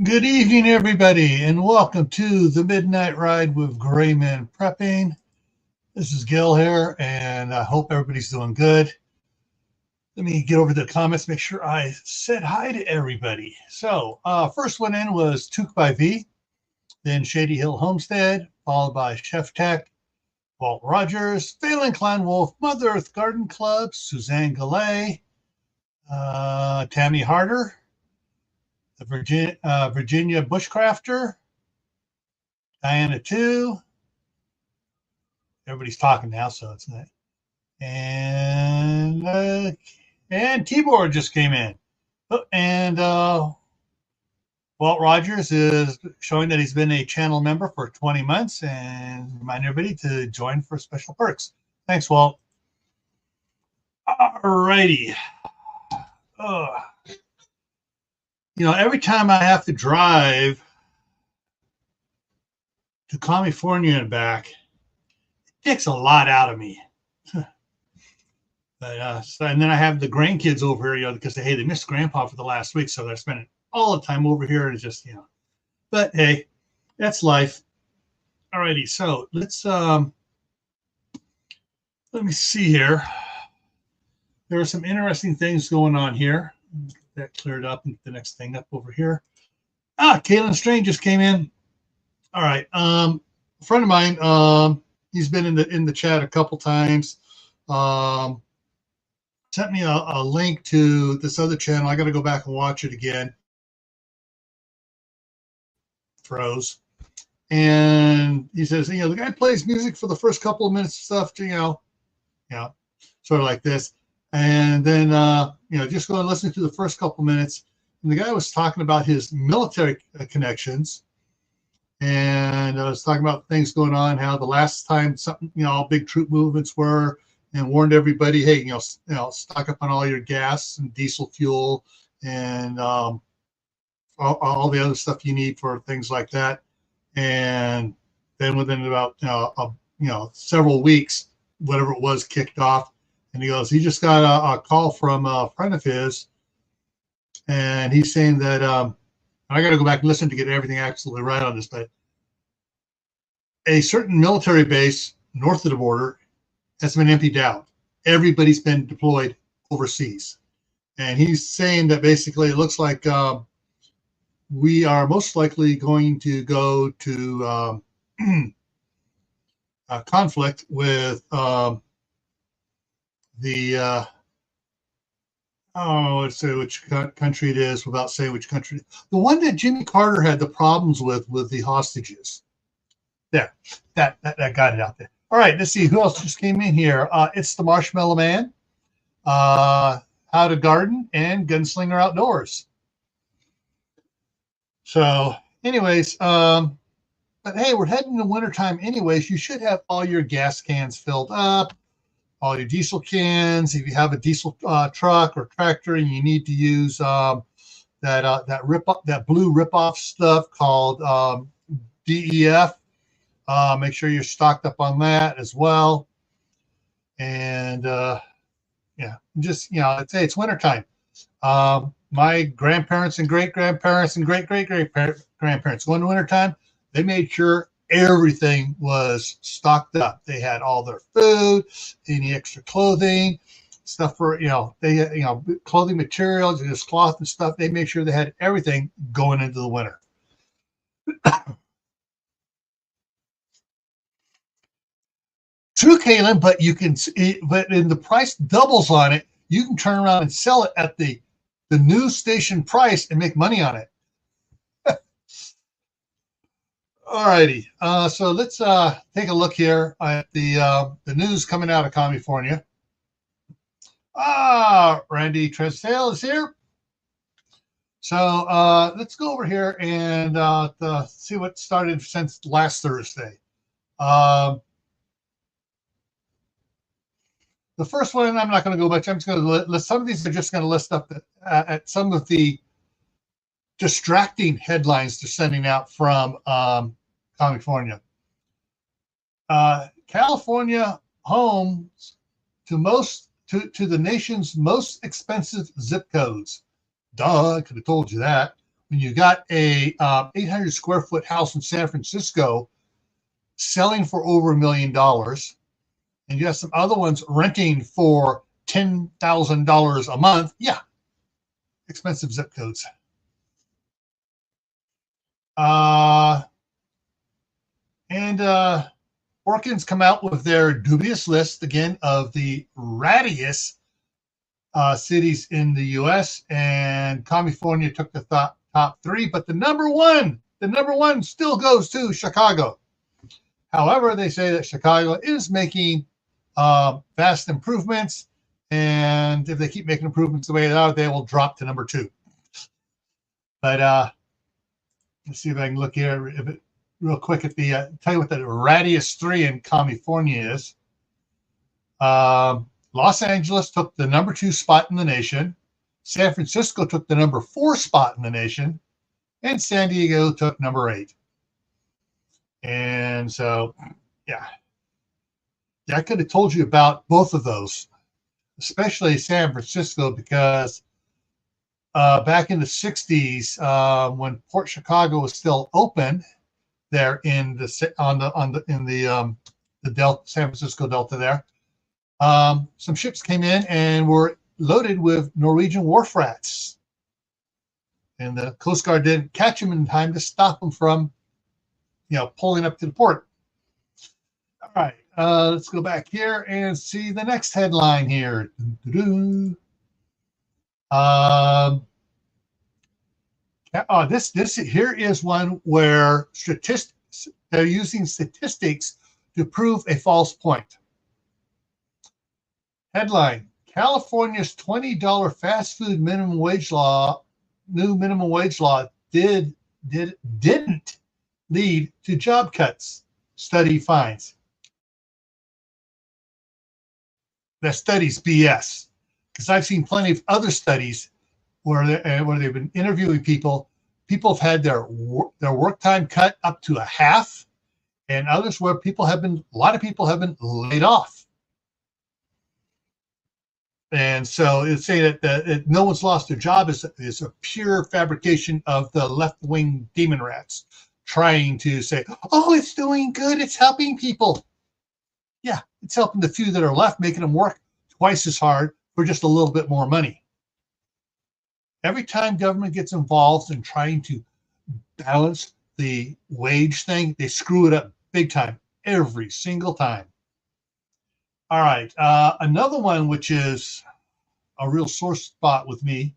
Good evening, everybody, and welcome to the Midnight Ride with Grayman Prepping. This is Gil here, and I hope everybody's doing good. Let me get over the comments, make sure I said hi to everybody. So, first one in was Took by V, then Shady Hill Homestead, followed by Chef Tech, Walt Rogers, Phelan Klein Wolf, Mother Earth Garden Club, Suzanne Gallet, Tammy Harder, the Virginia Bushcrafter, Diana 2. Everybody's talking now, so it's not. And Keyboard just came in. Oh, and Walt Rogers is showing that he's been a channel member for 20 months and remind everybody to join for special perks. Thanks, Walt. All righty. Every time I have to drive to California and back, it takes a lot out of me. But and then I have the grandkids over here, because they missed Grandpa for the last week, so they're spending all the time over here. And it's just, but hey, that's life. Alrighty, so let's let me see here. There are some interesting things going on here. Get that cleared up and get the next thing up over here. Kaylin Strain just came in. All right, a friend of mine, he's been in the chat a couple times. Sent me a link to this other channel. I got to go back and watch it again. Froze. And he says, the guy plays music for the first couple of minutes of stuff, sort of like this. And then, just go and listen to the first couple of minutes. And the guy was talking about his military connections. And I was talking about things going on, how the last time something, big troop movements were, and warned everybody, hey, stock up on all your gas and diesel fuel and all the other stuff you need for things like that. And then within about several weeks, whatever it was kicked off, and he goes, he just got a call from a friend of his, and he's saying that I got to go back and listen to get everything absolutely right on this, but a certain military base north of the border has been emptied out. Everybody's been deployed overseas. And he's saying that basically it looks like we are most likely going to go to conflict with let's say which country it is without saying which country. The one that Jimmy Carter had the problems with the hostages. There, that got it out there. All right, let's see who else just came in here. It's the Marshmallow Man, How to Garden, and Gunslinger Outdoors. So, anyways, but hey, we're heading to wintertime anyways. You should have all your gas cans filled up, all your diesel cans. If you have a diesel truck or tractor and you need to use that blue rip-off stuff called DEF, make sure you're stocked up on that as well. And just I'd say it's wintertime. My grandparents and great-grandparents and great-great-great-grandparents, one wintertime, they made sure everything was stocked up. They had all their food, any extra clothing, stuff for, they had, clothing materials, just cloth and stuff. They made sure they had everything going into the winter. True, Kaylin, but in the price doubles on it, you can turn around and sell it at the news station price and make money on it. All righty, so let's take a look here at the news coming out of California. Randy Tresdale is here. So let's go over here and see what started since last Thursday. The first one, I'm not going to go much. I'm just going to list some of these. Are just going to list up at some of the distracting headlines they're sending out from California. California homes to the nation's most expensive zip codes. Duh, I could have told you that. when you got a 800 square foot house in San Francisco selling for over $1 million, and you have some other ones renting for $10,000 a month, yeah, expensive zip codes. Orkins come out with their dubious list again of the rattiest cities in the U.S. and California took the top three, but the number one still goes to Chicago. However, they say that Chicago is making vast improvements, and if they keep making improvements the way they are, they will drop to number 2. But let's see if I can look here real quick at the tell you what the rattiest 3 in California is. Los Angeles took the number 2 spot in the nation. San Francisco took the number 4 spot in the nation, and San Diego took number 8. And so, yeah, I could have told you about both of those, especially San Francisco, because back in the 60s, when Port Chicago was still open, there in the Delta, San Francisco Delta there, some ships came in and were loaded with Norwegian wharf rats, and the Coast Guard didn't catch them in time to stop them from, pulling up to the port. All right, let's go back here and see the next headline here. This here is one where they're using statistics to prove a false point. Headline: California's $20 fast food minimum wage law, new minimum wage law, didn't lead to job cuts. Study finds. That study's BS, because I've seen plenty of other studies where they've been interviewing people. People have had their work time cut up to a half, and others where a lot of people have been laid off. And so it's saying that no one's lost their job is a pure fabrication of the left-wing demon rats trying to say, oh, it's doing good, it's helping people. Yeah, it's helping the few that are left, making them work twice as hard for just a little bit more money. Every time government gets involved in trying to balance the wage thing, they screw it up big time, every single time. All right, another one which is a real sore spot with me: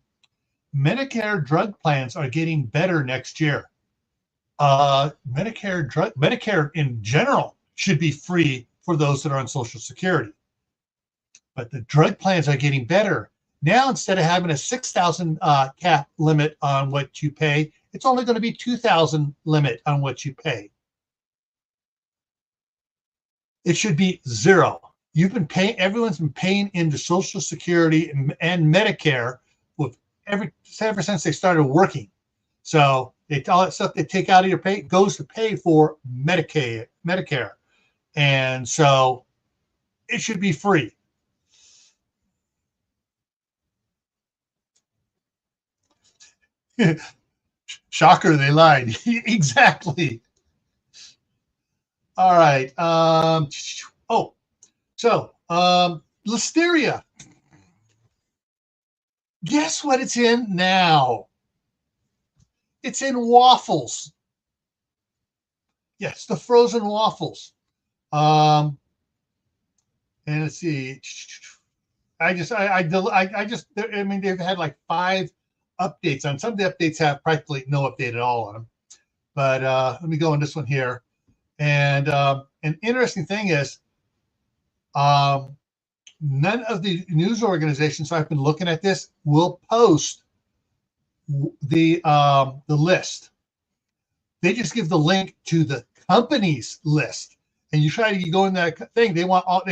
Medicare drug plans are getting better next year. Medicare in general should be free for those that are on Social Security, but the drug plans are getting better. Now, instead of having a $6,000 cap limit on what you pay, it's only going to be $2,000 limit on what you pay. It should be zero. Everyone's been paying into Social Security and Medicare ever since they started working. So all that stuff they take out of your pay goes to pay for Medicare. And so it should be free. Shocker, they lied. Exactly. All right. Listeria. Guess what it's in now? It's in waffles. Yes, the frozen waffles. And let's see. They've had like 5 updates on. Some of the updates have practically no update at all on them. But let me go on this one here. And an interesting thing is, none of the news organizations I've been looking at this will post the list. They just give the link to the company's list. And you try to go in that thing, they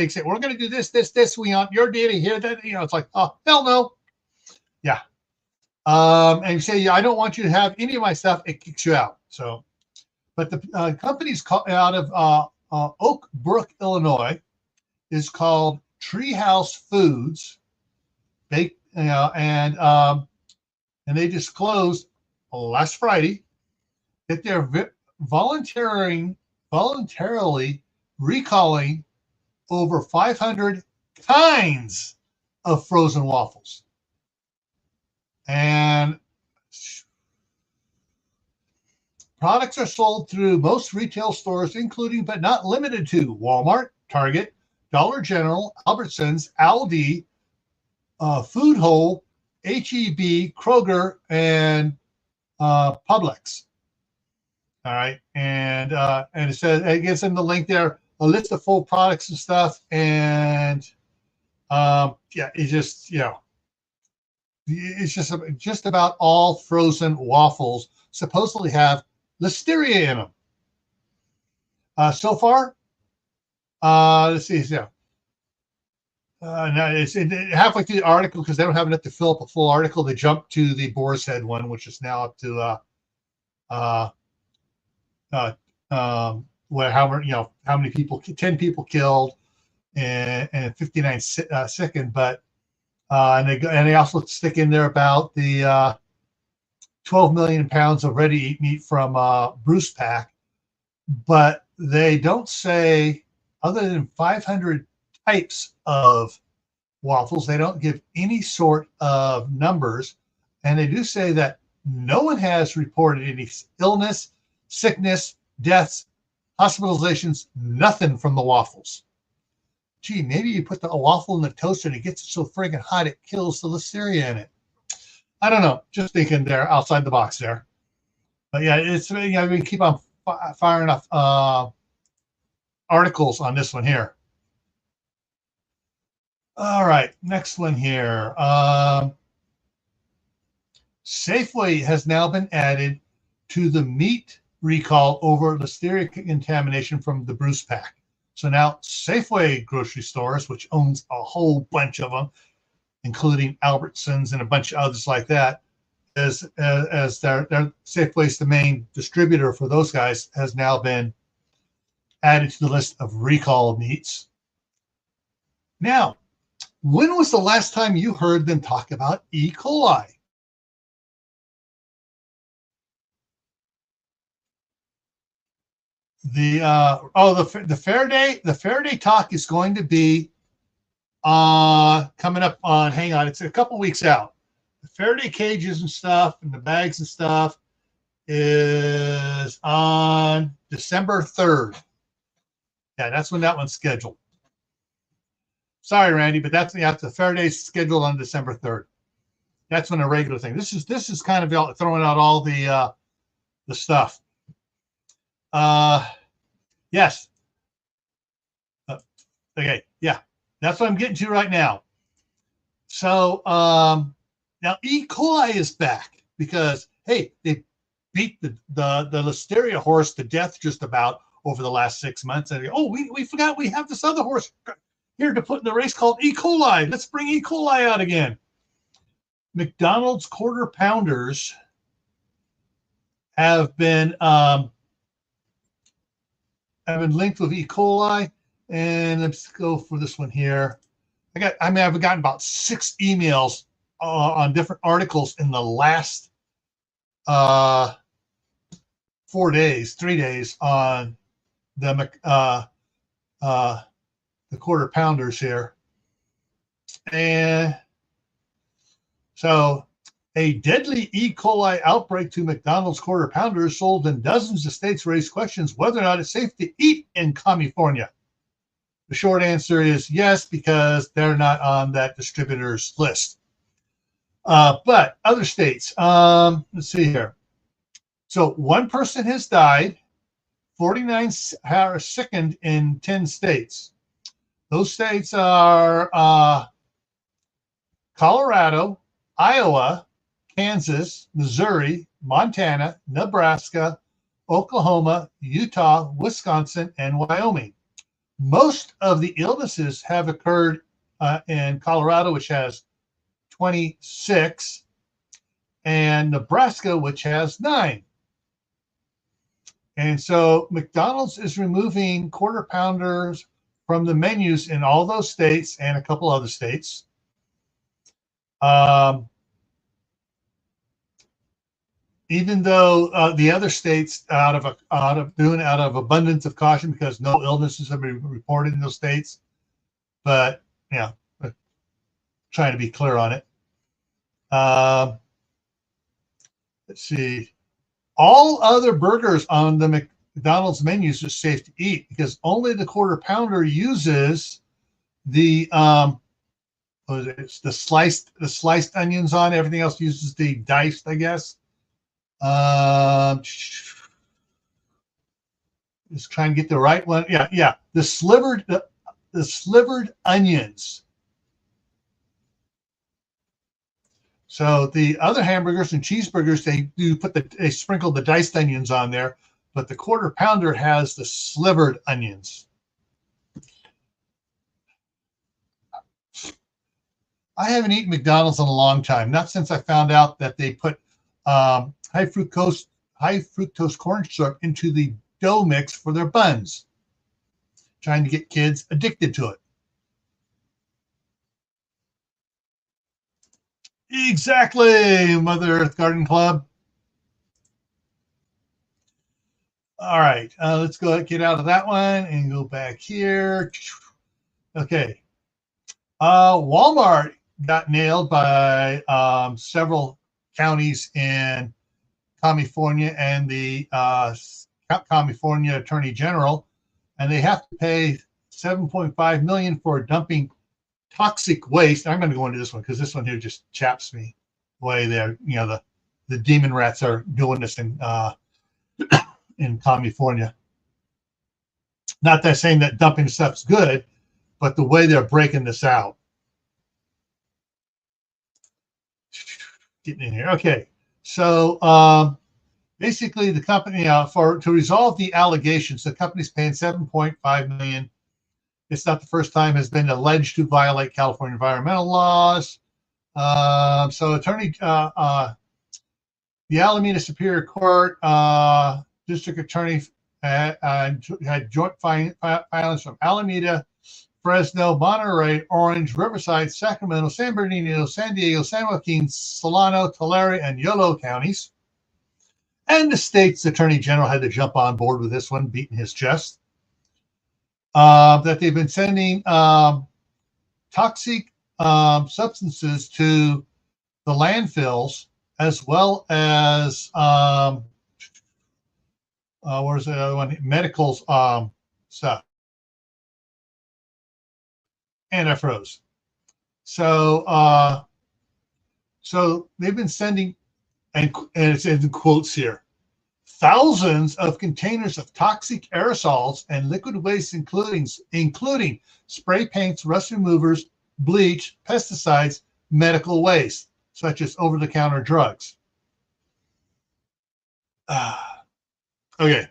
say, we're going to do this, we want your data here, that, it's like, oh, hell no. Yeah. And you say, I don't want you to have any of my stuff, it kicks you out. So, but the company's out of Oak Brook, Illinois, is called Treehouse Foods. And they disclosed last Friday that they're voluntarily recalling over 500 kinds of frozen waffles. And products are sold through most retail stores, including but not limited to Walmart, Target, Dollar General, Albertsons, Aldi, Food Hole, HEB, Kroger, and Publix. All right, and it says it gives them the link there, a list of full products and stuff, and yeah, it's just it's just about all frozen waffles supposedly have listeria in them. So far, let's see, yeah. Now it's halfway through the article because they don't have enough to fill up a full article. They jump to the Boar's Head one, which is now up to where how many people, 10 people killed and 59 sick. But and they also stick in there about the 12 million pounds of ready-to-eat meat from Bruce Pack, but they don't say, other than 500 types of waffles, they don't give any sort of numbers, and they do say that no one has reported any illness, sickness, deaths, hospitalizations, nothing from the waffles. Gee, maybe you put the waffle in the toaster and it gets it so friggin' hot it kills the listeria in it. I don't know. Just thinking there outside the box there. But yeah, it's we keep on firing off articles on this one here. All right, next one here. Safeway has now been added to the meat recall over listeria contamination from the Bruce Pack. So now Safeway grocery stores, which owns a whole bunch of them, including Albertsons and a bunch of others like that, as their Safeway's the main distributor for those guys, has now been added to the list of recall meats. Now, when was the last time you heard them talk about E. coli? The Faraday talk is going to be coming up on, hang on, it's a couple weeks out. The Faraday cages and stuff and the bags and stuff is on December 3rd. Yeah, that's when that one's scheduled. Sorry, Randy, but that's the Faraday's scheduled on December 3rd. That's when a regular thing. This is kind of throwing out all the stuff. Yes. Okay. Yeah, that's what I'm getting to right now. So now E. coli is back because, hey, they beat the listeria horse to death just about over the last 6 months. And we forgot we have this other horse here to put in the race called E. coli. Let's bring E. coli out again. McDonald's quarter pounders have been linked with E. coli, and let's go for this one here. I've gotten about 6 emails on different articles in the last 3 days on the quarter pounders here. And so a deadly E. coli outbreak to McDonald's quarter pounders sold in dozens of states raised questions whether or not it's safe to eat in California. The short answer is yes, because they're not on that distributor's list. But other states, let's see here. So 1 person has died, 49 are sickened in 10 states. Those states are Colorado, Iowa, Kansas, Missouri, Montana, Nebraska, Oklahoma, Utah, Wisconsin, and Wyoming. Most of the illnesses have occurred in Colorado, which has 26, and Nebraska, which has 9. And so McDonald's is removing quarter pounders from the menus in all those states and a couple other states. even though the other states out of abundance of caution because no illnesses have been reported in those states. But yeah, trying to be clear on it. Let's see. All other burgers on the McDonald's menus are safe to eat because only the quarter pounder uses the the sliced onions on. Everything else uses the diced, I guess. Just trying to get the right one. Yeah. The slivered onions. So the other hamburgers and cheeseburgers, they sprinkle the diced onions on there, but the quarter pounder has the slivered onions. I haven't eaten McDonald's in a long time, not since I found out that they put high fructose corn syrup into the dough mix for their buns, trying to get kids addicted to it. Exactly, Mother Earth Garden Club. All right, let's go get out of that one and go back here. Okay. Walmart got nailed by several counties in California and the California Attorney General, and they have to pay $7.5 million for dumping toxic waste. I'm going to go into this one because this one here just chaps me way there. You know, the demon rats are doing this in California. Not that saying that dumping stuff's good, but the way they're breaking this out. Getting in here. Okay. So basically the company to resolve the allegations, the company's paying $7.5 million. It's not the first time it's been alleged to violate California environmental laws. So the Alameda Superior Court District Attorney had joint filings from Alameda, Fresno, Monterey, Orange, Riverside, Sacramento, San Bernardino, San Diego, San Joaquin, Solano, Tulare, and Yolo counties. And the state's attorney general had to jump on board with this one, beating his chest. That they've been sending toxic substances to the landfills, as well as where's the other one? Medical stuff. And I froze. So they've been sending, and it's in quotes here, thousands of containers of toxic aerosols and liquid waste, including spray paints, rust removers, bleach, pesticides, medical waste, such as over-the-counter drugs. Okay.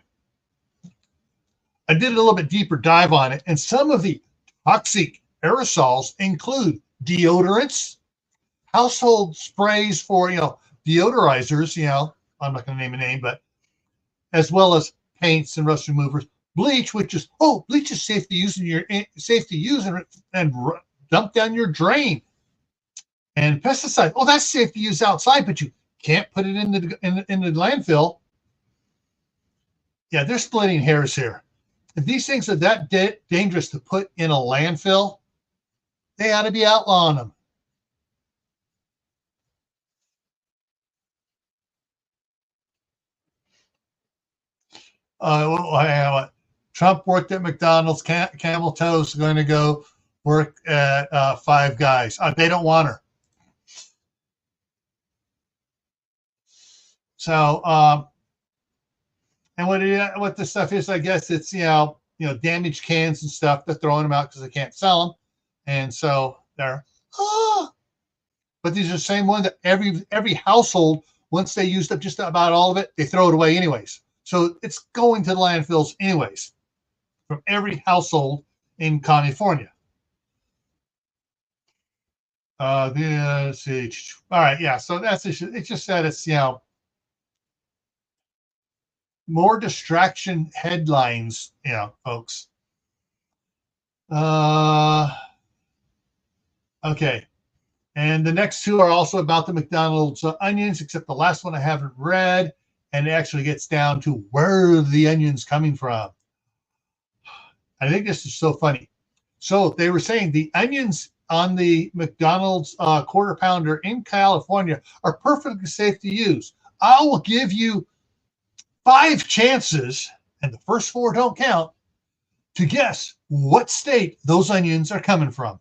I did a little bit deeper dive on it, and some of the toxic aerosols include deodorants, household sprays for, deodorizers, I'm not going to name a name, but as well as paints and rust removers, bleach, which is safe to use and dump down your drain, and pesticide. Oh, that's safe to use outside, but you can't put it in the landfill. Yeah, they're splitting hairs here. If these things are that dangerous to put in a landfill, they ought to be outlawing them. Trump worked at McDonald's. Camel Toe's going to go work at Five Guys. They don't want her. So, and what the stuff is, I guess it's damaged cans and stuff. They're throwing them out because they can't sell them, and so they're. But these are the same ones that every household, once they used up just about all of it, they throw it away anyways. So it's going to the landfills anyways, from every household in California. Let's see. All right, yeah. So that's it. It's just that it's more distraction headlines, folks. Okay. And the next two are also about the McDonald's onions, except the last one I haven't read, and it actually gets down to where the onions coming from. I think this is so funny. So they were saying the onions on the McDonald's quarter pounder in California are perfectly safe to use. I will give you 5 chances, and the first 4 don't count, to guess what state those onions are coming from.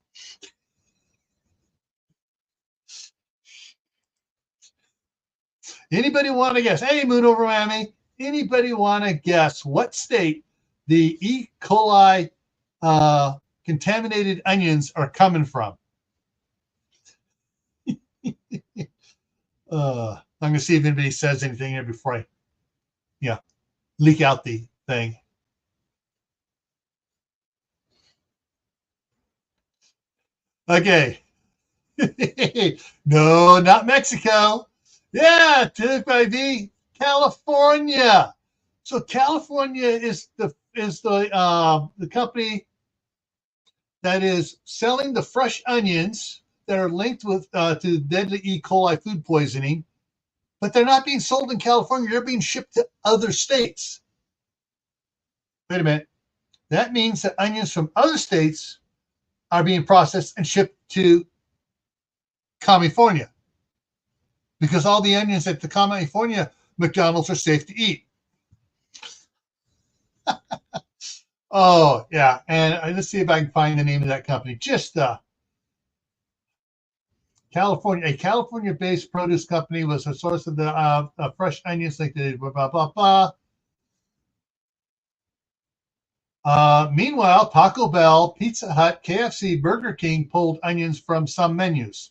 Anybody want to guess? Hey, Moon over Miami. Anybody want to guess what state the E. coli contaminated onions are coming from? I'm going to see if anybody says anything here before I, leak out the thing. Okay. No, not Mexico. Yeah, took by B, California. So California is the company that is selling the fresh onions that are linked with to deadly E. coli food poisoning, but they're not being sold in California. They're being shipped to other states. Wait a minute. That means that onions from other states are being processed and shipped to California, because all the onions at the California McDonald's are safe to eat. Oh, yeah. And let's see if I can find the name of that company. Just California, a California-based produce company was a source of the fresh onions. Like the blah, blah, blah. Meanwhile, Taco Bell, Pizza Hut, KFC, Burger King pulled onions from some menus.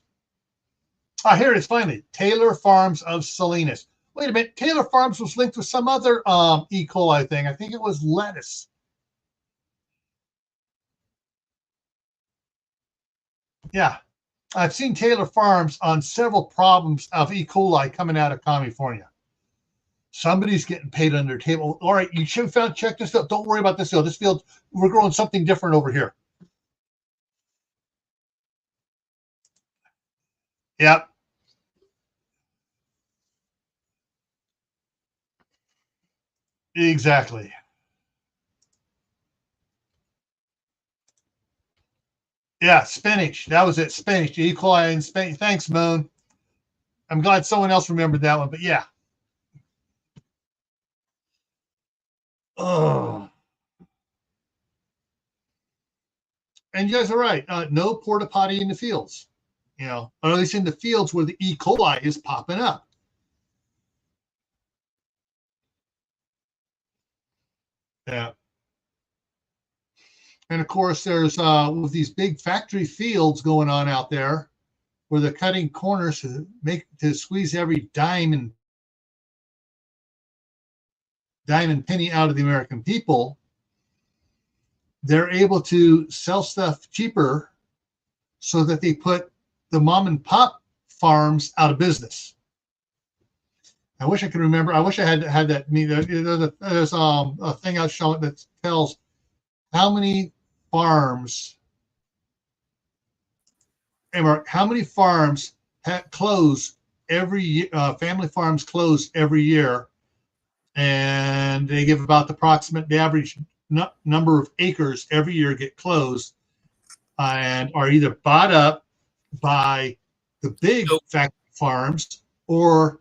Here it is finally. Taylor Farms of Salinas. Wait a minute. Taylor Farms was linked with some other E. coli thing. I think it was lettuce. Yeah. I've seen Taylor Farms on several problems of E. coli coming out of California. Somebody's getting paid under the table. All right, you should have check this field. Don't worry about this field. This field, we're growing something different over here. Yep. Exactly. Yeah, spinach. That was it. Spinach. E. coli and spinach. Thanks, Moon. I'm glad someone else remembered that one, but yeah. Oh. And you guys are right. No porta potty in the fields, or at least in the fields where the E. coli is popping up. Yeah. And of course, there's with these big factory fields going on out there, where they're cutting corners to squeeze every dime and penny out of the American people. They're able to sell stuff cheaper, so that they put the mom and pop farms out of business. I wish I could remember. I wish I had that. There's a thing I was showing that tells how many farms close every year. Family farms close every year, and they give about the average number of acres every year get closed, and are either bought up by the big factory farms, or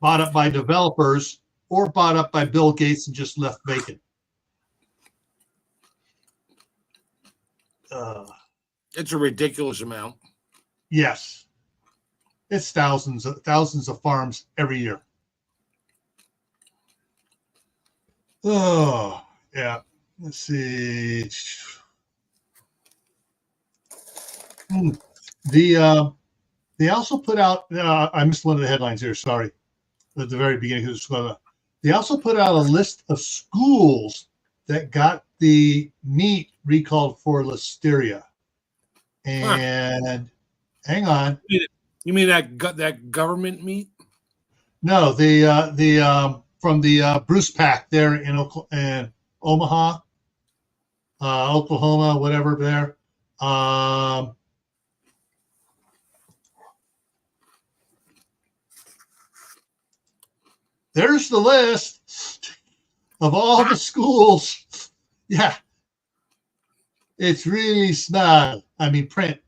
bought up by developers, or bought up by Bill Gates and just left vacant. It's a ridiculous amount. Yes. It's thousands of farms every year. Oh, yeah. Let's see. They also put out, I missed one of the headlines here, sorry, at the very beginning. They also put out a list of schools that got the meat recalled for listeria. And hang on. You mean that government meat? No, the from the Bruce Pack there in Omaha, Oklahoma, whatever there. there's the list of all the schools. Yeah. It's really small. I mean, print.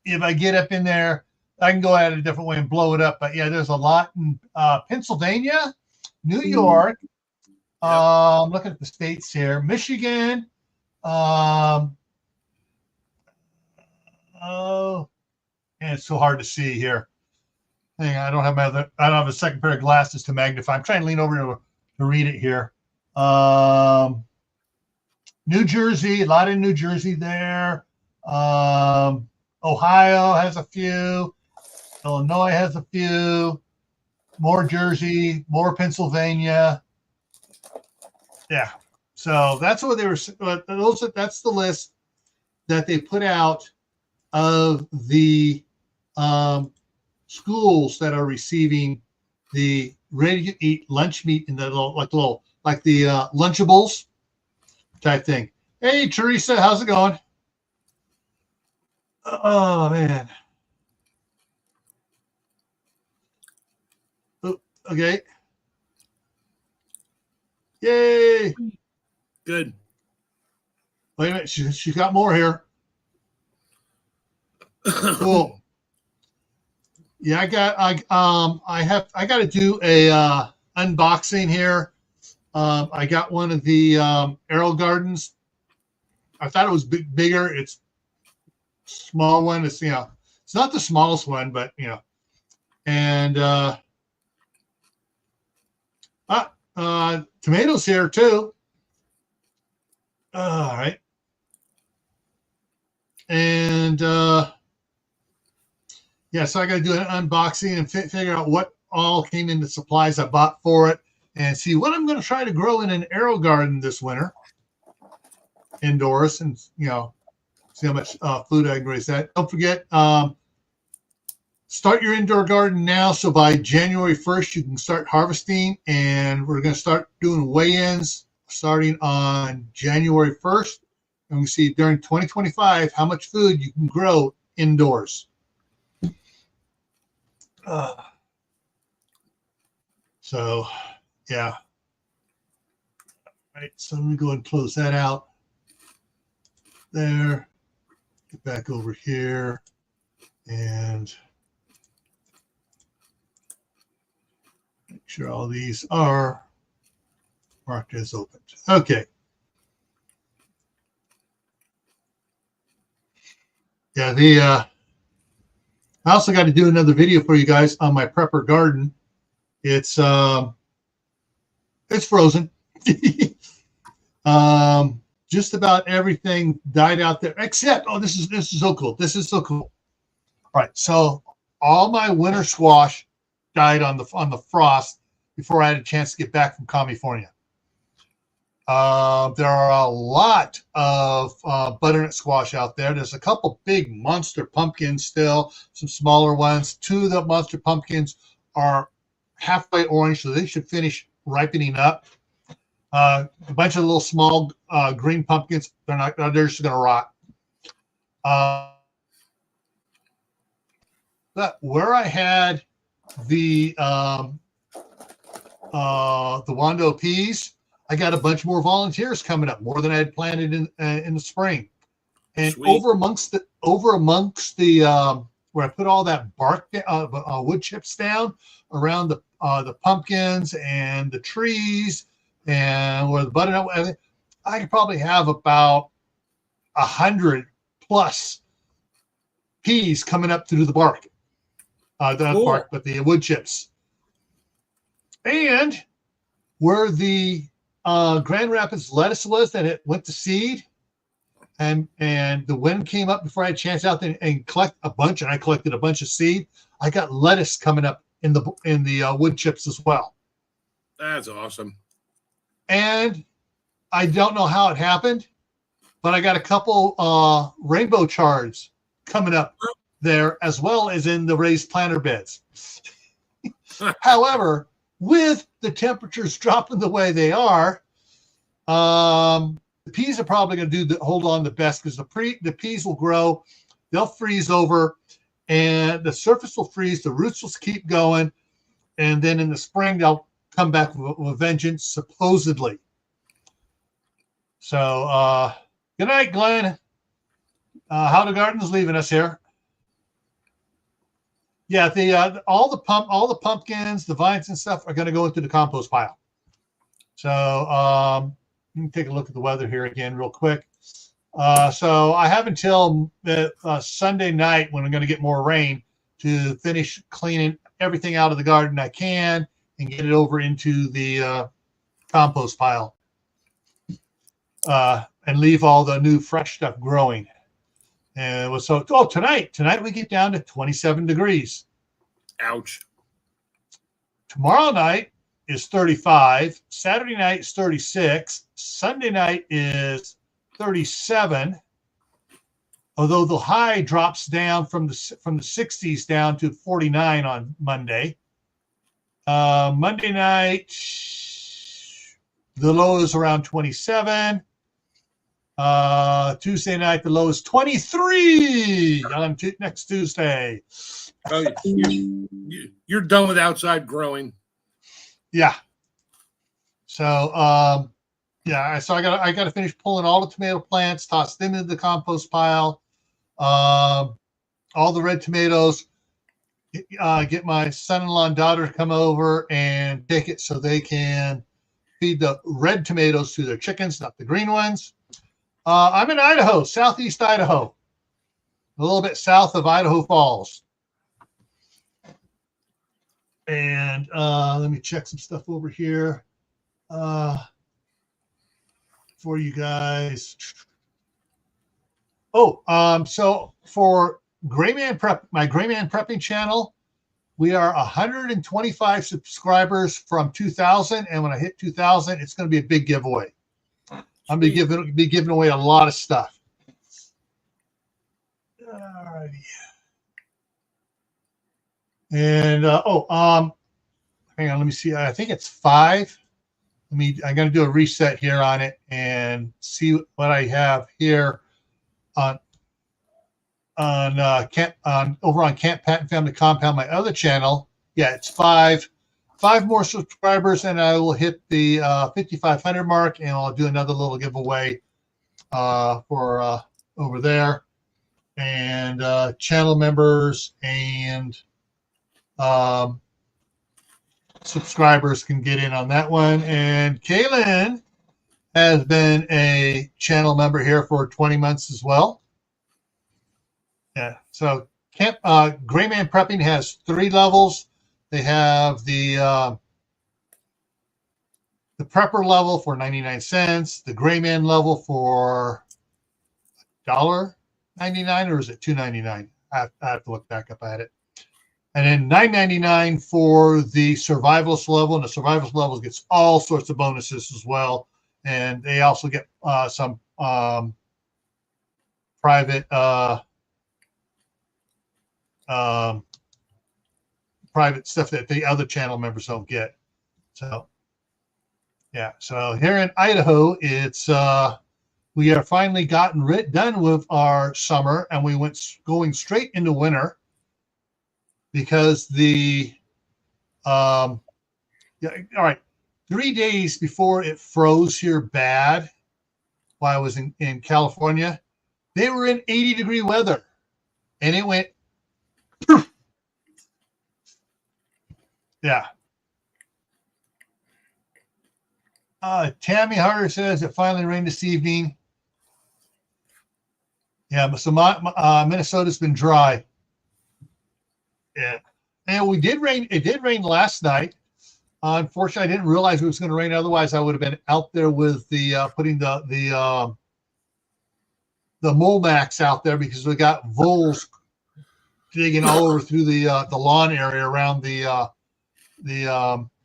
If I get up in there, I can go at it a different way and blow it up. But yeah, there's a lot in Pennsylvania, New York. Looking at the states here, Michigan. Oh, and it's so hard to see here. Hang on, I don't have a second pair of glasses to magnify. I'm trying to lean over to read it here. New Jersey, a lot in New Jersey there. Ohio has a few. Illinois has a few. More Jersey, more Pennsylvania. Yeah. So that's what they were. That's the list that they put out of the schools that are receiving the ready-to-eat lunch meat in the little Lunchables type thing. Hey, Teresa, how's it going? Oh man. Oh, okay. Yay. Good. Wait a minute, she got more here. Cool. Yeah, I got to do a unboxing here. I got one of the Arrow Gardens. I thought it was bigger. It's small one. It's it's not the smallest one, but and tomatoes here too. All right, and yeah, so I got to do an unboxing and figure out what all came in the supplies I bought for it, and see what I'm going to try to grow in an Arrow Garden this winter indoors, and see how much food I can raise that. Don't forget, start your indoor garden now, so by January 1st you can start harvesting, and we're going to start doing weigh-ins starting on January 1st, and we see during 2025 how much food you can grow indoors. So yeah. All right, so let me go and close that out there. Get back over here and make sure all these are marked as opened. Okay. Yeah, I also got to do another video for you guys on my prepper garden. It's frozen. Just about everything died out there except this is so cool. This is so cool. All right, so all my winter squash died on the frost before I had a chance to get back from California. There are a lot of butternut squash out there. There's a couple big monster pumpkins still, some smaller ones. Two of the monster pumpkins are halfway orange, so they should finish ripening up. A bunch of little small green pumpkins, they're just going to rot. But where I had the Wando peas, I got a bunch more volunteers coming up, more than I had planted in the spring. And Sweet. over amongst the where I put all that bark wood chips down around the pumpkins and the trees and where the butternut, I could probably have about 100 plus peas coming up through the bark. Not Cool. bark, but the wood chips. And where the Grand Rapids lettuce was that it went to seed, and the wind came up before I had a chance out there and collect a bunch, and I collected a bunch of seed. I got lettuce coming up in the wood chips as well. That's awesome. And I don't know how it happened, but I got a couple rainbow chards coming up there as well as in the raised planter beds. However, with the temperatures dropping the way they are, the peas are probably going to hold on the best because the peas will grow, they'll freeze over, and the surface will freeze, the roots will keep going, and then in the spring they'll come back with vengeance, supposedly. So, good night, Glenn. How the garden's leaving us here. Yeah, all the pumpkins, the vines and stuff are going to go into the compost pile. So, let me take a look at the weather here again real quick. So I have until Sunday night, when I'm going to get more rain, to finish cleaning everything out of the garden I can and get it over into the compost pile, and leave all the new fresh stuff growing. And tonight we get down to 27 degrees. Ouch. Tomorrow night is 35. Saturday night is 36. Sunday night is 37. Although the high drops down from the 60s down to 49 on Monday. Monday night, the low is around 27. Tuesday night, the low is 23 on next Tuesday. Oh, you're done with outside growing. Yeah. So, so I got to finish pulling all the tomato plants, toss them into the compost pile. All the red tomatoes. Get my son-in-law and daughter to come over and take it so they can feed the red tomatoes to their chickens, not the green ones. I'm in Idaho, southeast Idaho, a little bit south of Idaho Falls. And let me check some stuff over here for you guys. So for Grayman Prep, my Grayman Prepping channel, we are 125 subscribers from 2000, and when I hit 2000, it's going to be a big giveaway. I'm going to be giving away a lot of stuff. All righty. And hang on, let me see. I think it's 5. I'm going to do a reset here on it and see what I have here on over on Camp Patton Family Compound, my other channel. Yeah, it's 5 more subscribers, and I will hit the 5,500 mark, and I'll do another little giveaway for over there. And channel members and subscribers can get in on that one. And Kaylin has been a channel member here for 20 months as well. Yeah, so Grayman Prepping has 3 levels. They have the prepper level for 99 cents, the Grayman level for $1.99, or is it $2.99? I have to look back up at it. And then $9.99 for the survivalist level, and the survivalist level gets all sorts of bonuses as well. And they also get some private private stuff that the other channel members don't get. So yeah, so here in Idaho, it's we are finally gotten done with our summer, and we went going straight into winter because all right, 3 days before it froze here bad while I was in California, they were in 80-degree weather, and it went poof. Yeah. Tammy Harder says it finally rained this evening. Yeah, but so Minnesota's been dry. Yeah, and we did rain. It did rain last night. Unfortunately, I didn't realize it was going to rain. Otherwise, I would have been out there with the putting the Molmax out there, because we got voles digging all over through the lawn area around the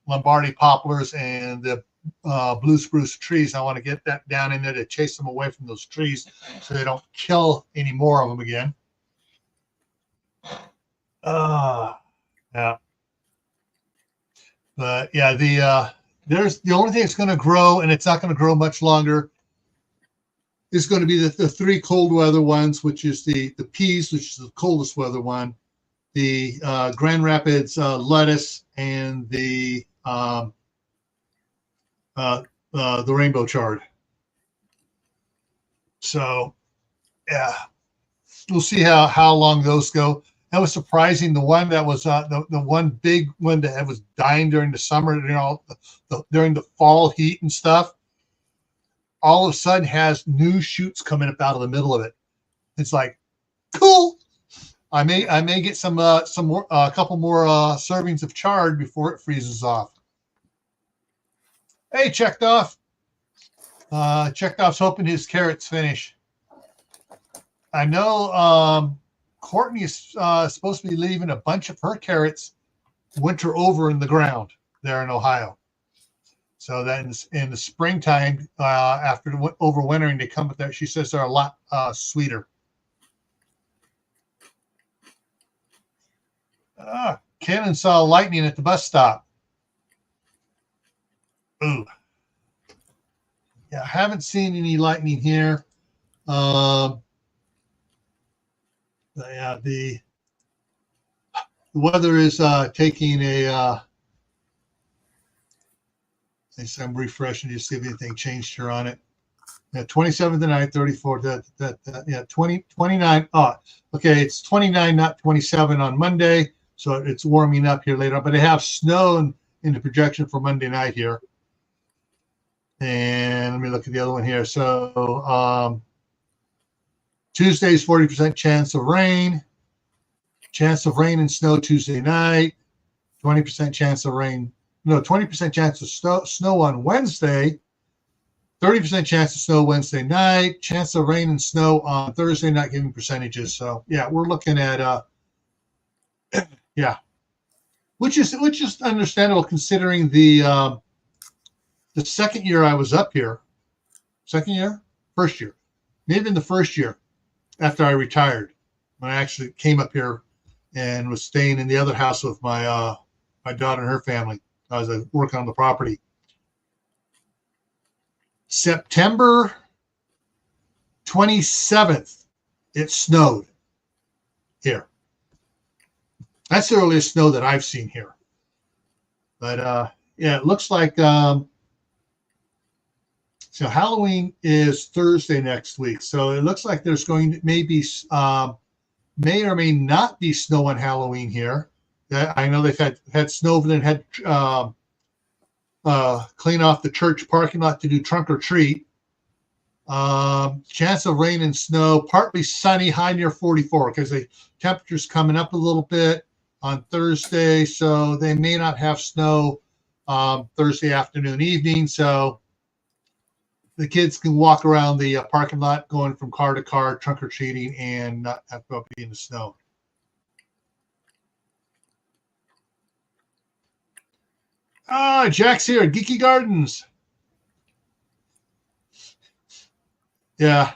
Lombardy poplars and the blue spruce trees. I want to get that down in there to chase them away from those trees so they don't kill any more of them again. Yeah. But yeah, there's the only thing that's going to grow, and it's not going to grow much longer, is going to be the 3 cold weather ones, which is the peas, which is the coldest weather one, the Grand Rapids lettuce, and the the rainbow chard. So, yeah, we'll see how long those go. That was surprising. The one that was the one big one that was dying during the summer, during the fall heat and stuff, all of a sudden has new shoots coming up out of the middle of it. It's like, cool. I may get some more, a couple more servings of chard before it freezes off. Hey, checked off. Checked off's hoping his carrots finish. I know Courtney is supposed to be leaving a bunch of her carrots winter over in the ground there in Ohio. So that in the springtime, after overwintering, they come up there. She says they're a lot sweeter. Cannon saw lightning at the bus stop. Ooh. Yeah, I haven't seen any lightning here. Yeah, the weather is taking a. I'm refreshing to see if anything changed here on it. Yeah, 27 tonight, 34. Yeah, 29. Oh, okay, it's 29, not 27 on Monday. So it's warming up here later on. But they have snow in the projection for Monday night here. And let me look at the other one here. So Tuesday's 40% chance of rain. Chance of rain and snow Tuesday night. 20% chance of rain. No, 20% chance of snow on Wednesday. 30% chance of snow Wednesday night. Chance of rain and snow on Thursday, not giving percentages. So yeah, we're looking at yeah, which is understandable considering the second year I was up here. Second year? First year. Maybe in the first year after I retired, when I actually came up here and was staying in the other house with my my daughter and her family. I was working on the property. September 27th, it snowed here. That's the earliest snow that I've seen here. But yeah, it looks like so Halloween is Thursday next week. So it looks like there's going to may or may not be snow on Halloween here. I know they've had snow over there and had clean off the church parking lot to do trunk or treat. Chance of rain and snow, partly sunny, high near 44 because the temperature's coming up a little bit on Thursday. So they may not have snow Thursday afternoon, evening. So the kids can walk around the parking lot going from car to car, trunk or treating, and not have to be in the snow. Jack's here, Geeky Gardens. Yeah.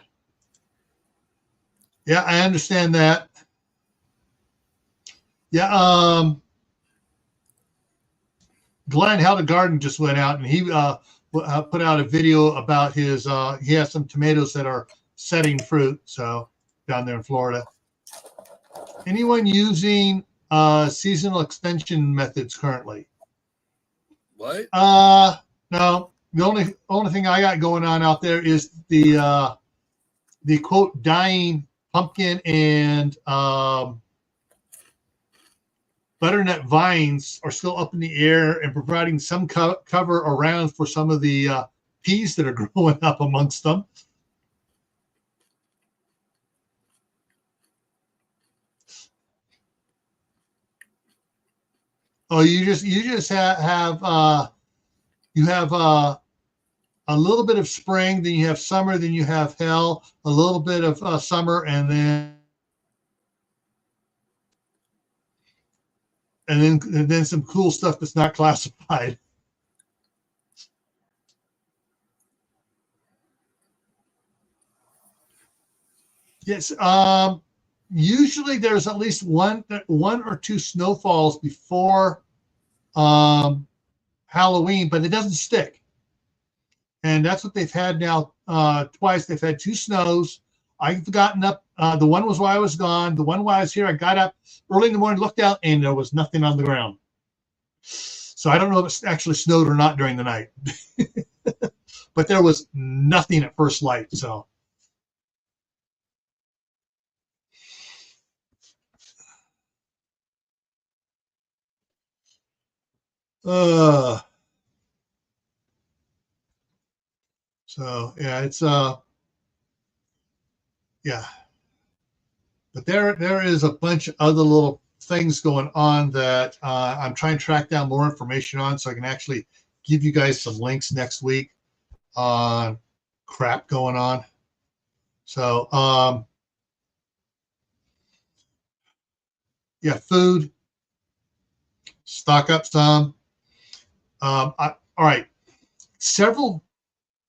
Yeah, I understand that. Yeah, Glenn How the Garden just went out and he put out a video about his he has some tomatoes that are setting fruit, so down there in Florida. Anyone using seasonal extension methods currently? What? No. The only thing I got going on out there is the quote dying pumpkin and butternut vines are still up in the air and providing some cover around for some of the peas that are growing up amongst them. Oh, you just have you have a little bit of spring, then you have summer, then you have hell, a little bit of summer, and then some cool stuff that's not classified. Yes. Usually there's at least one or two snowfalls before Halloween, but it doesn't stick. And that's what they've had now twice. They've had two snows. I've gotten up. The one was while I was gone. The one while I was here, I got up early in the morning, looked out, and there was nothing on the ground. So I don't know if it actually snowed or not during the night. but there was nothing at first light. So, uh, yeah, it's yeah, but there is a bunch of other little things going on that I'm trying to track down more information on, so I can actually give you guys some links next week on crap going on. So, yeah, food, stock up some. All right,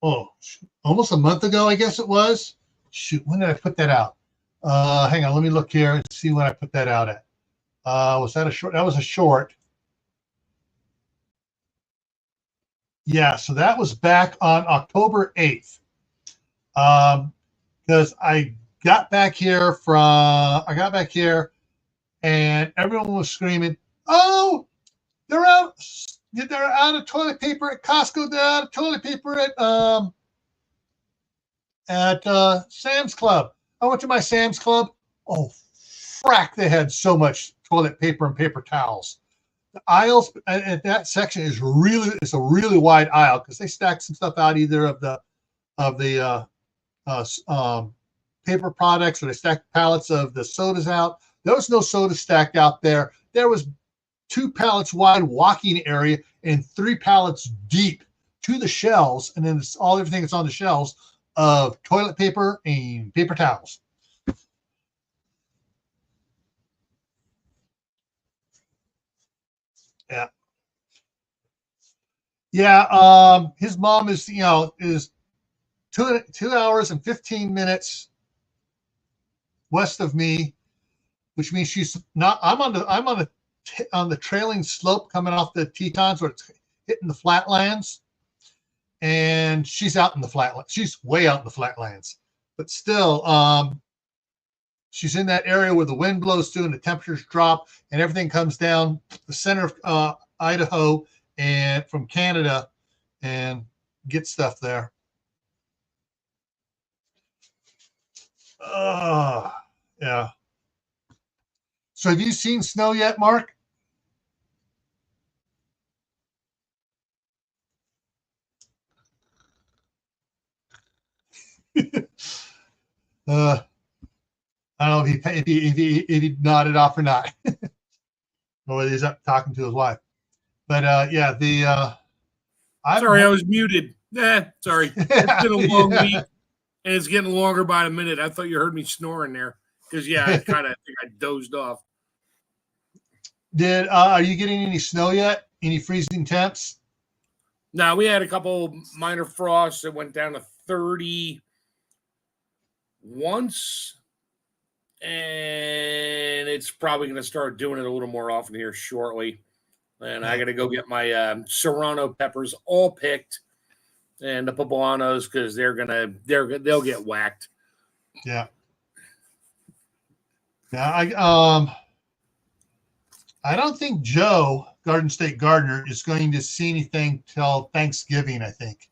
almost a month ago, I guess it was. Shoot, when did I put that out? Hang on, let me look here and see when I put that out at. Was that a short? That was a short. Yeah, so that was back on October 8th. Because I got back here and everyone was screaming, "Oh, they're out! They're out of toilet paper at Costco. They're out of toilet paper at Sam's Club." I went to my Sam's Club. Oh, frack! They had so much toilet paper and paper towels. The aisles at that section it's a really wide aisle because they stacked some stuff out either of the paper products, or they stacked pallets of the sodas out. There was no soda stacked out there. There was 2 pallets wide walking area and 3 pallets deep to the shelves, and then everything that's on the shelves of toilet paper and paper towels. Yeah. Yeah. His mom is 2 hours and 15 minutes west of me, which means she's not. I'm on the trailing slope coming off the Tetons where it's hitting the flatlands, and she's out in the flatlands. She's way out in the flatlands, but still, she's in that area where the wind blows through and the temperatures drop, and everything comes down the center of Idaho and from Canada and get stuff there. Yeah. So have you seen snow yet, Mark? I don't know if he nodded off or not, or whether he's up talking to his wife. But Sorry, I was muted. Sorry. It's been a long week, and it's getting longer by the minute. I thought you heard me snoring there because, I kind of think I dozed off. Are you getting any snow yet? Any freezing temps? No, we had a couple minor frosts that went down to 30 once, and it's probably going to start doing it a little more often here shortly. And I got to go get my serrano peppers all picked and the poblanos because they'll get whacked. Yeah. Yeah. I don't think Joe, Garden State Gardener, is going to see anything till Thanksgiving. I think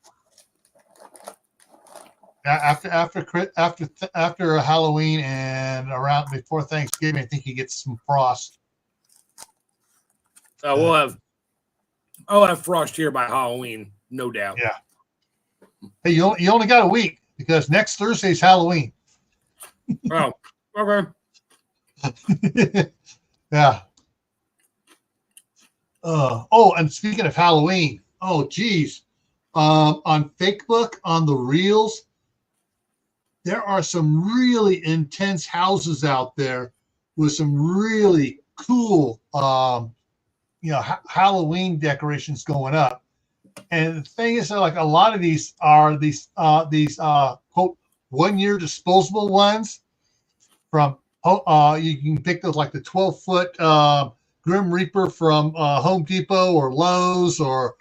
after Halloween and around before Thanksgiving, I think he gets some frost. I'll have frost here by Halloween, no doubt. Yeah. Hey, you only got a week because next Thursday's Halloween. Oh, okay. Yeah. And speaking of Halloween, geez. On Facebook, on the reels, there are some really intense houses out there with some really cool, Halloween decorations going up. And the thing is, like a lot of these are these quote 1 year disposable ones from you can pick those like the 12-foot Grim Reaper from Home Depot or Lowe's or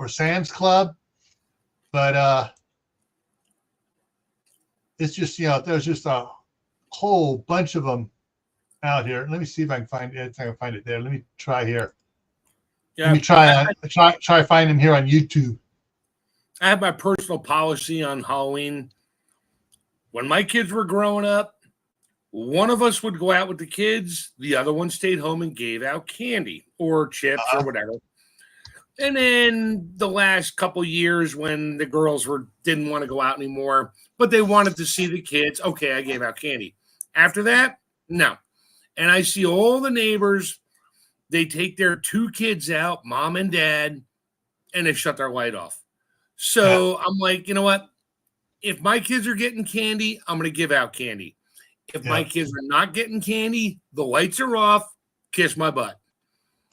Sam's Club, but it's just there's just a whole bunch of them out here. Let me see if I can find it. I can find it there. Let me try here. Let Yeah, me try find him here on YouTube. I have my personal policy on Halloween. When my kids were growing up, one of us would go out with the kids, the other one stayed home and gave out candy or chips or whatever. And then the last couple years when the girls didn't want to go out anymore, but they wanted to see the kids, okay, I gave out candy. After that, no. And I see all the neighbors, they take their 2 kids out, mom and dad, and they shut their light off. So I'm like, you know what? If my kids are getting candy, I'm going to give out candy. If my kids are not getting candy, the lights are off, kiss my butt.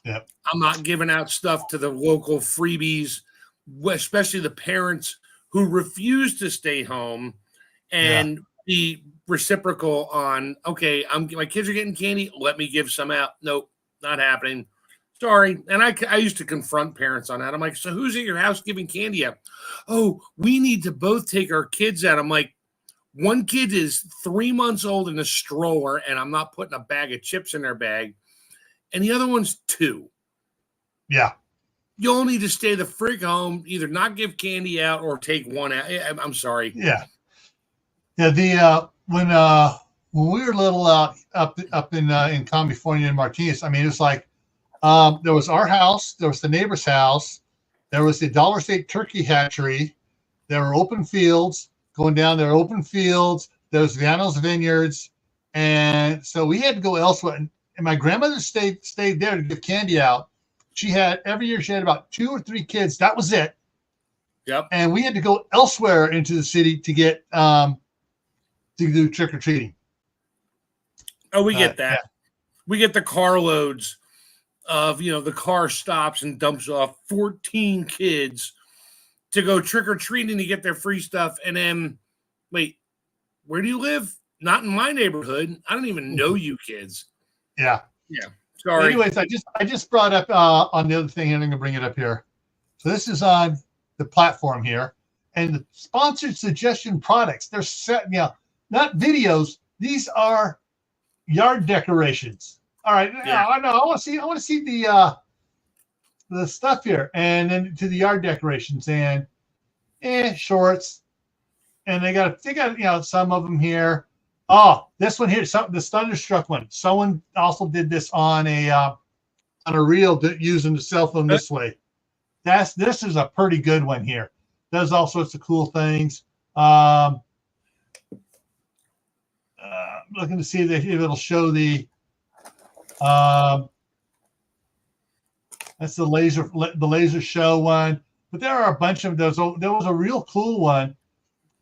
Yep. I'm not giving out stuff to the local freebies, especially the parents who refuse to stay home and be reciprocal on, okay, my kids are getting candy, let me give some out. Nope, not happening. Sorry. And I used to confront parents on that. I'm like, so who's at your house giving candy out? Oh, we need to both take our kids out. I'm like, one kid is 3 months old in a stroller, and I'm not putting a bag of chips in their bag. And the other one's 2. Yeah. You all need to stay the frick home, either not give candy out or take one out. I'm sorry. Yeah. Yeah. When we were little up in California and Martinez, I mean, it's like there was our house, there was the neighbor's house, there was the Dollar State Turkey Hatchery, there were open fields going down there, open fields. There was Viano's Vineyards, and so we had to go elsewhere. And my grandmother stayed there to give candy out. Every year she had about 2 or 3 kids. That was it. Yep. And we had to go elsewhere into the city to get to do trick or treating. Oh, we get that. Yeah. We get the carloads of, the car stops and dumps off 14 kids to go trick or treating to get their free stuff. And then, wait, where do you live? Not in my neighborhood. I don't even know you kids. Yeah. Yeah. Sorry. Anyways, I just brought up on the other thing, and I'm going to bring it up here. So this is on the platform here, and the sponsored suggestion products. They're set, not videos. These are yard decorations. All right. Yeah. I know. I want to see the stuff here, and then to the yard decorations and shorts, and they got some of them here. Oh, this one here, this Thunderstruck one. Someone also did this on a reel using the cell phone this way. This is a pretty good one here. Does all sorts of cool things. Looking to see if it'll show the. That's the laser show one, but there are a bunch of those. There was a real cool one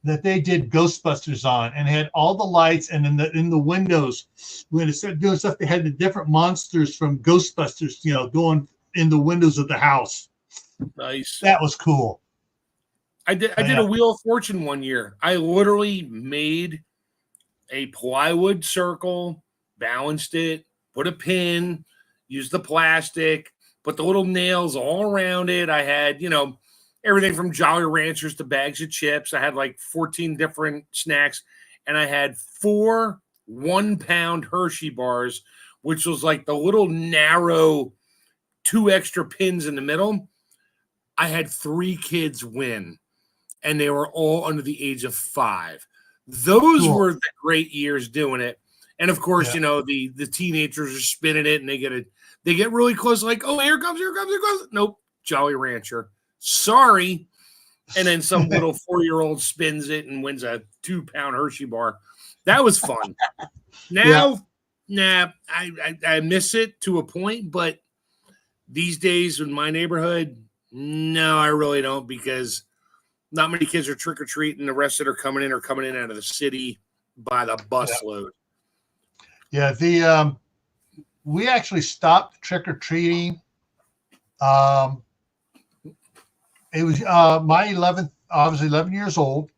that they did Ghostbusters on, and had all the lights, and in the windows, when they started doing stuff, they had the different monsters from Ghostbusters, going in the windows of the house. Nice. That was cool. I did a Wheel of Fortune one year. I literally made a plywood circle, balanced it, put a pin, used the plastic, put the little nails all around it. I had, everything from Jolly Ranchers to bags of chips. I had like 14 different snacks, and I had 4 1-pound Hershey bars, which was like the little narrow 2 extra pins in the middle. I had 3 kids win, and they were all under the age of 5. Those were the great years doing it. And of course, the teenagers are spinning it, and they get really close, like, oh, here comes. Nope, Jolly Rancher. Sorry. And then some little 4-year-old spins it and wins a 2-pound Hershey bar. That was fun. Now, I miss it to a point, but these days in my neighborhood, no, I really don't, because not many kids are trick-or-treating. The rest that are coming in out of the city by the busload. Yeah, we actually stopped trick-or-treating. It was my 11th. I was 11 years old.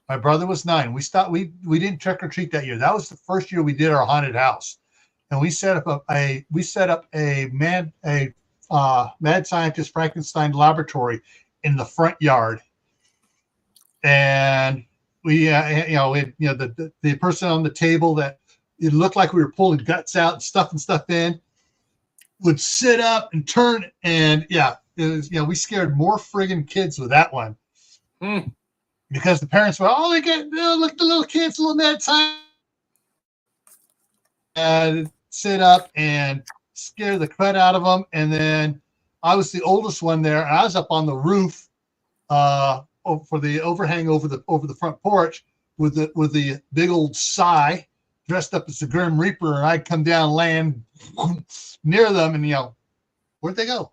My brother was 9. We stopped. We didn't trick or treat that year. That was the first year we did our haunted house, and we set up a mad scientist Frankenstein laboratory in the front yard, and we the person on the table that it looked like we were pulling guts out and stuff in. would sit up and turn, and yeah, it was, we scared more friggin' kids with that one because the parents were, oh, look, the little kids, little mad time, and sit up and scare the crud out of them. And then I was the oldest one there, and I was up on the roof for the overhang over the front porch with the big old sigh, dressed up as the Grim Reaper, and I'd come down, land near them, and where'd they go?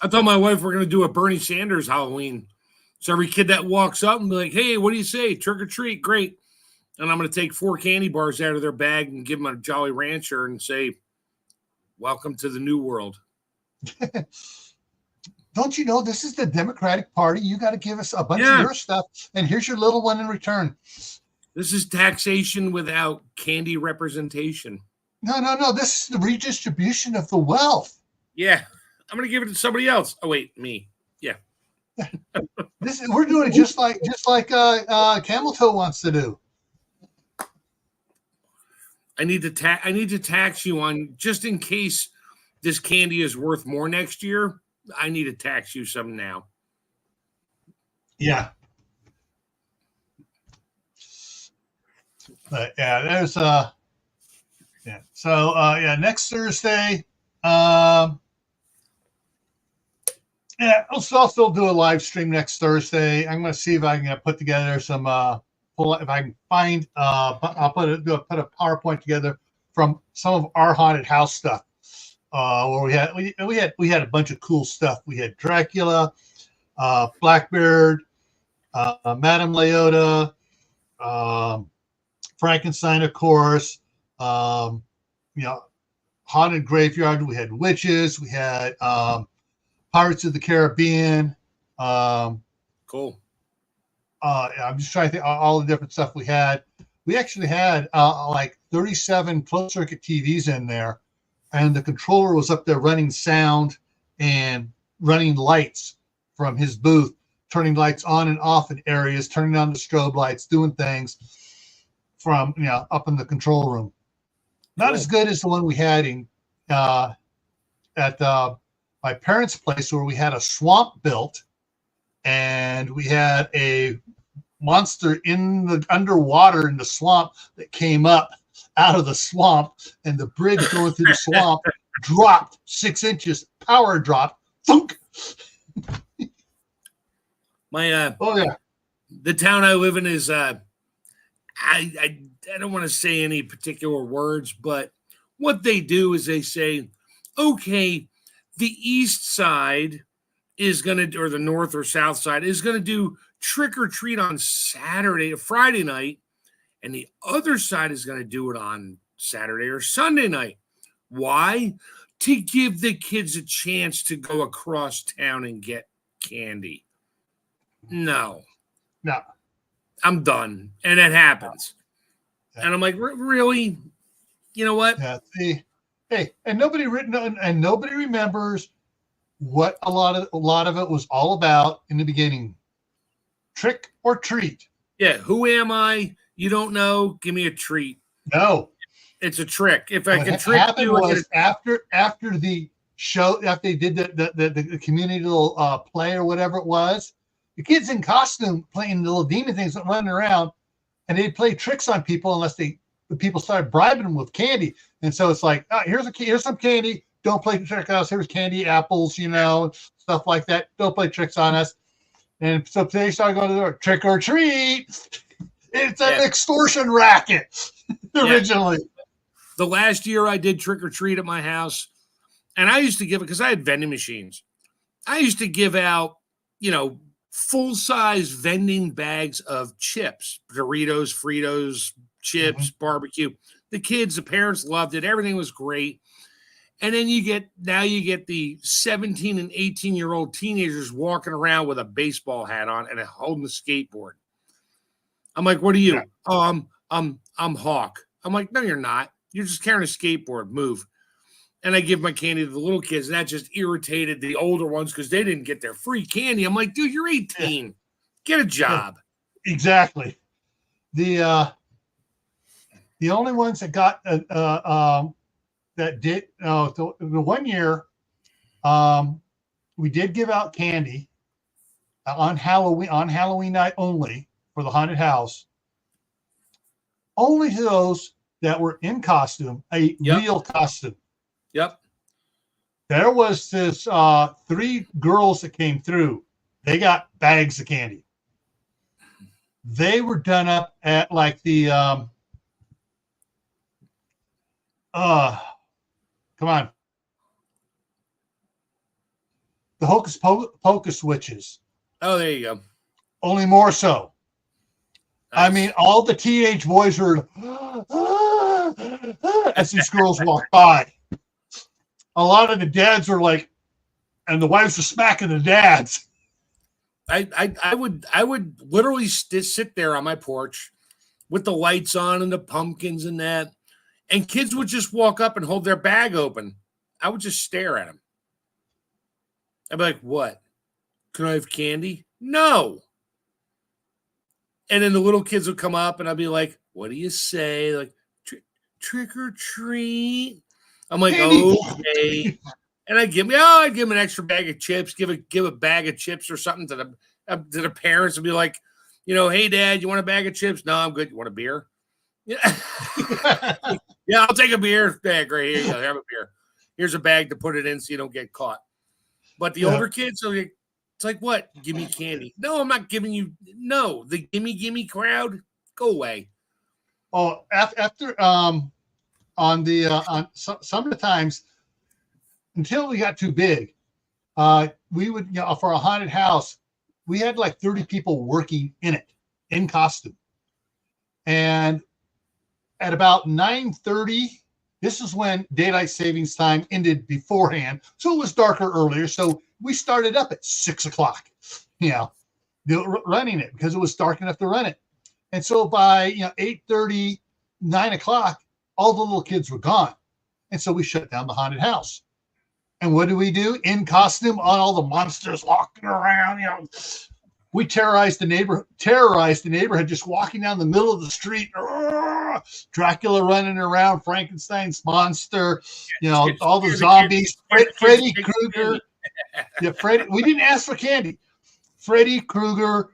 I told my wife we're going to do a Bernie Sanders Halloween. So every kid that walks up and be like, hey, what do you say? Trick or treat. Great. And I'm going to take 4 candy bars out of their bag and give them a Jolly Rancher and say, welcome to the new world. Don't you know this is the Democratic Party? You got to give us a bunch of your stuff, and here's your little one in return. This is taxation without candy representation. No. This is the redistribution of the wealth. Yeah. I'm going to give it to somebody else. Oh, wait, me. Yeah. We're doing it just like Camel Toe wants to do. I need to tax you on, just in case this candy is worth more next year. I need to tax you some now. Yeah. But yeah, there's yeah. So next Thursday, yeah, I'll still do a live stream next Thursday. I'm going to see if I can put together some if I can find I'll put a PowerPoint together from some of our haunted house stuff. Where we had a bunch of cool stuff. We had Dracula, Blackbeard, Madame Leota, Frankenstein, of course. Haunted graveyard. We had witches. We had Pirates of the Caribbean. Cool. I'm just trying to think all the different stuff we had. We actually had like 37 closed circuit TVs in there, and the controller was up there running sound and running lights from his booth, turning lights on and off in areas, turning on the strobe lights, doing things from up in the control room. Not as good as the one we had in at my parents' place, where we had a swamp built, and we had a monster underwater in the swamp that came up out of the swamp, and the bridge going through the swamp dropped 6 inches, power drop, thunk. The town I live in is I don't want to say any particular words, but what they do is they say, okay, the east side is going to, or the north or south side is going to do trick or treat on Saturday or Friday night, and the other side is going to do it on Saturday or Sunday night. Why? To give the kids a chance to go across town and get candy. No. I'm done. And it happens. Yeah. And I'm like, really? You know what? Yeah. See, hey, and nobody remembers what a lot of it was all about in the beginning. Trick or treat. Yeah. Who am I? You don't know. Give me a treat. No. It's a trick. If I can trick you, was after the show, after they did the community little play or whatever it was, the kids in costume playing the little demon things running around, and they'd play tricks on people unless the people started bribing them with candy. And so it's like, oh, here's some candy. Don't play trick on us. Here's candy, apples, stuff like that. Don't play tricks on us. And so they started going to the door, trick or treat. It's an extortion racket originally. The last year I did trick or treat at my house, and I used to give it, because I had vending machines. I used to give out, full-size vending bags of chips, Doritos, Fritos, chips, barbecue. The kids, the parents loved it. Everything was great. And then you get the 17 and 18-year-old teenagers walking around with a baseball hat on and holding the skateboard. I'm like, what are you? Yeah. Oh, I'm Hawk. I'm like, no, you're not. You're just carrying a skateboard. Move. And I give my candy to the little kids, and that just irritated the older ones because they didn't get their free candy. I'm like, dude, you're 18. Yeah. Get a job. Yeah. Exactly. The The only ones that got that did the 1 year we did give out candy on Halloween night only for the haunted house. Only to those that were in costume, a real costume. Yep. There was this 3 girls that came through. They got bags of candy. They were done up at like the come on. The Hocus Pocus witches. Oh, there you go. Only more so. Nice. I mean, all the teenage boys were as these girls walked by. A lot of the dads were like, and the wives were smacking the dads. I would literally sit there on my porch with the lights on and the pumpkins and that, and kids would just walk up and hold their bag open. I would just stare at them. I'd be like, "What? Can I have candy?" No. And then the little kids would come up, and I'd be like, "What do you say?" Like, trick or treat. I'm like, okay. And I'd give them an extra bag of chips, give a bag of chips or something to the parents and be like, hey, Dad, you want a bag of chips? No, I'm good. You want a beer? Yeah. Yeah, I'll take a beer bag right here. Have a beer. Here's a bag to put it in so you don't get caught. But the older kids, it's like, what? Give me candy. No, I'm not giving you. No, the gimme crowd, go away. Oh, after on some of the times, until we got too big, we would, for a haunted house, we had like 30 people working in it in costume. And at about 9:30, this is when daylight savings time ended beforehand. So it was darker earlier. So we started up at 6 o'clock, running it because it was dark enough to run it. And so by 8:30, 9 o'clock, all the little kids were gone. And so we shut down the haunted house. And what do we do? In costume on all the monsters walking around, we terrorized the neighborhood, just walking down the middle of the street. Dracula running around, Frankenstein's monster, all the zombies, Freddy Krueger. We didn't ask for candy. Freddy Krueger,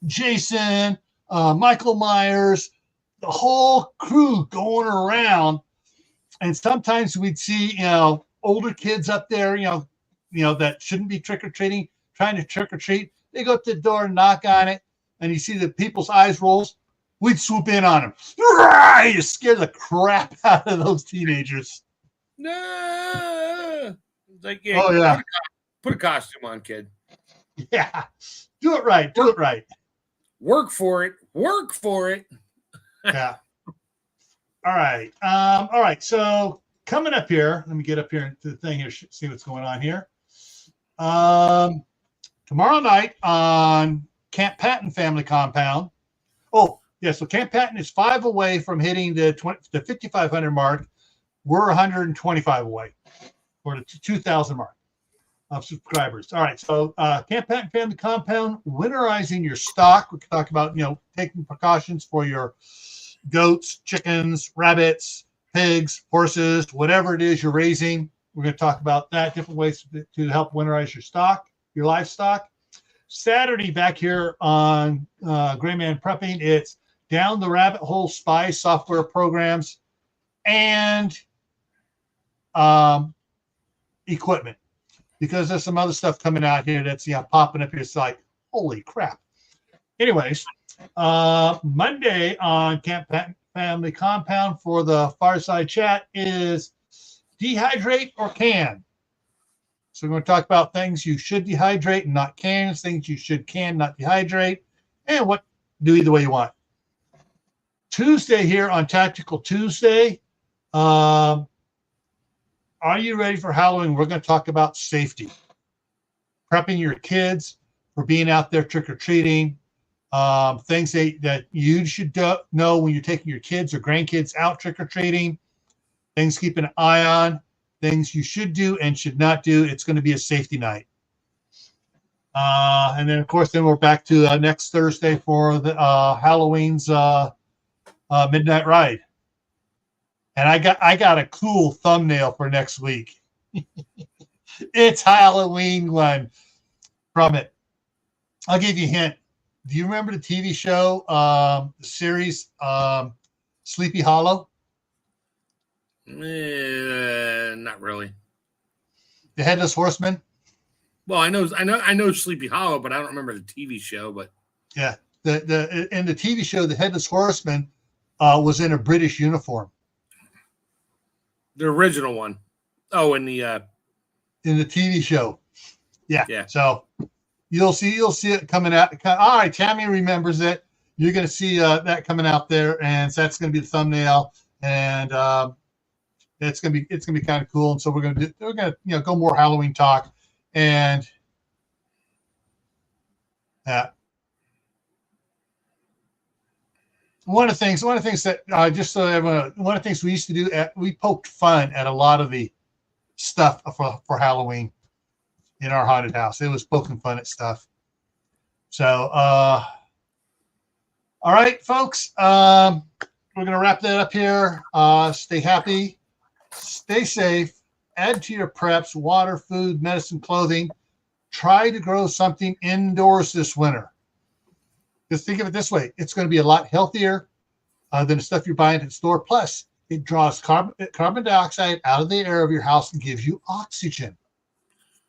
Jason, Michael Myers, the whole crew going around. And sometimes we'd see, older kids up there, that shouldn't be trick-or-treating, trying to trick-or-treat. They go up to the door and knock on it, and you see the people's eyes rolls. We'd swoop in on them. You scare the crap out of those teenagers. No. Like, put a costume on, kid. Yeah. Do it right. Work for it. Yeah. All right. So coming up here, let me get up here to the thing here, see what's going on here. Tomorrow night on Camp Patton Family Compound. Oh, yeah. So Camp Patton is 5 away from hitting the 5,500 mark. We're 125 away for the 2,000 mark of subscribers. All right. So Camp Patton Family Compound, winterizing your stock. We can talk about, taking precautions for your goats, chickens, rabbits, pigs, horses, whatever it is you're raising. We're going to talk about that, different ways to help winterize your stock, your livestock. Saturday back here on Grayman Prepping, it's Down the Rabbit Hole Spy software programs and equipment, because there's some other stuff coming out here that's popping up here. It's like, holy crap. Anyways, Monday on Camp Patton Family Compound for the Fireside Chat is dehydrate or can. So we're going to talk about things you should dehydrate and not can, things you should can, not dehydrate, and what do either way you want. Tuesday here on Tactical Tuesday, are you ready for Halloween? We're going to talk about safety, prepping your kids for being out there trick-or-treating, things that you should know when you're taking your kids or grandkids out trick-or-treating, things to keep an eye on, things you should do and should not do. It's going to be a safety night. And then, of course, we're back to next Thursday for the Halloween's Midnight Ride. And I got a cool thumbnail for next week. It's Halloween one from it. I'll give you a hint. Do you remember the TV show, the series Sleepy Hollow? Not really. The Headless Horseman? Well, I know Sleepy Hollow, but I don't remember the TV show. But yeah, in the TV show, the Headless Horseman was in a British uniform. The original one. Oh, in the TV show. Yeah. Yeah. So you'll see it coming out. All right, Tammy remembers it. You're going to see that coming out there, and so that's going to be the thumbnail, and it's going to be kind of cool. And so we're going to go more Halloween talk, and one of the things that just so everyone, one of the things we used to do, we poked fun at a lot of the stuff for Halloween in our haunted house. It was poking fun at stuff. So, all right, folks, we're going to wrap that up here. Stay happy, stay safe, add to your preps, water, food, medicine, clothing. Try to grow something indoors this winter. Just think of it this way. It's going to be a lot healthier than the stuff you're buying at the store. Plus, it draws carbon dioxide out of the air of your house and gives you oxygen.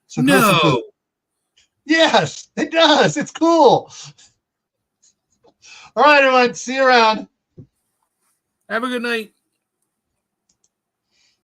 So no. Yes, it does. It's cool. All right, everyone. See you around. Have a good night.